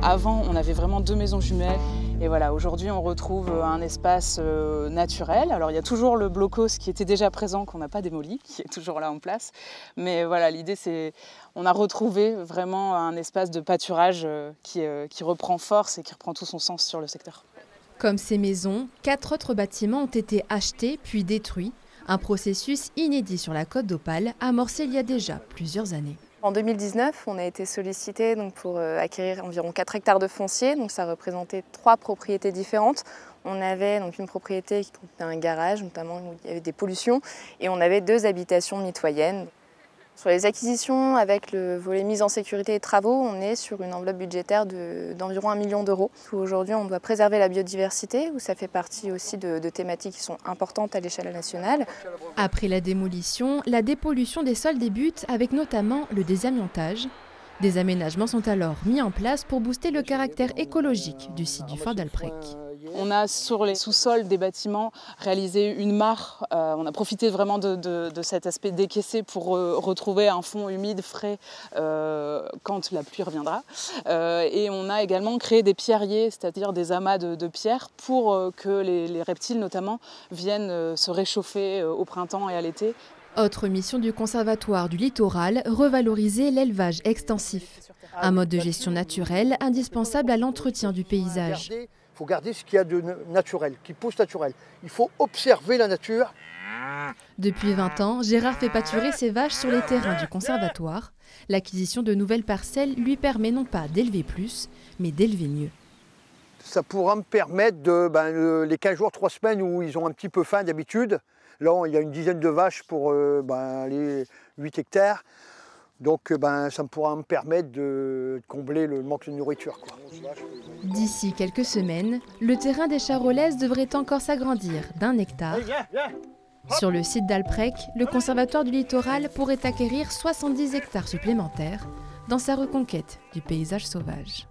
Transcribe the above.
Avant, on avait vraiment 2 maisons jumelles. Et voilà, aujourd'hui, on retrouve un espace naturel. Alors, il y a toujours le blocos qui était déjà présent, qu'on n'a pas démoli, qui est toujours là en place. Mais voilà, l'idée, c'est on a retrouvé vraiment un espace de pâturage qui reprend force et qui reprend tout son sens sur le secteur. Comme ces maisons, 4 autres bâtiments ont été achetés puis détruits. Un processus inédit sur la Côte d'Opale, amorcé il y a déjà plusieurs années. En 2019, on a été sollicité pour acquérir environ 4 hectares de foncier, donc ça représentait 3 propriétés différentes. On avait donc une propriété qui contenait un garage, notamment où il y avait des pollutions, et on avait 2 habitations mitoyennes. Sur les acquisitions, avec le volet mise en sécurité et travaux, on est sur une enveloppe budgétaire d'environ 1 million d'euros. Aujourd'hui, on doit préserver la biodiversité, où ça fait partie aussi de thématiques qui sont importantes à l'échelle nationale. Après la démolition, la dépollution des sols débute avec notamment le désamiantage. Des aménagements sont alors mis en place pour booster le caractère écologique du site du Fort d'Alprec. On a sur les sous-sols des bâtiments réalisé une mare. On a profité vraiment de cet aspect décaissé pour retrouver un fond humide, frais quand la pluie reviendra. Et on a également créé des pierriers, c'est-à-dire des amas de pierres pour que les reptiles notamment viennent se réchauffer au printemps et à l'été. Autre mission du Conservatoire du littoral, revaloriser l'élevage extensif. Un mode de gestion naturel indispensable à l'entretien du paysage. Il faut garder ce qu'il y a de naturel, qui pousse naturel. Il faut observer la nature. Depuis 20 ans, Gérard fait pâturer ses vaches sur les terrains du conservatoire. L'acquisition de nouvelles parcelles lui permet non pas d'élever plus, mais d'élever mieux. Ça pourra me permettre les 15 jours, 3 semaines où ils ont un petit peu faim d'habitude. Là, il y a une dizaine de vaches pour les 8 hectares. Donc ça pourra me permettre de combler le manque de nourriture. D'ici quelques semaines, le terrain des Charolaises devrait encore s'agrandir d'1 hectare. Sur le site d'Alprec, le Conservatoire du littoral pourrait acquérir 70 hectares supplémentaires dans sa reconquête du paysage sauvage.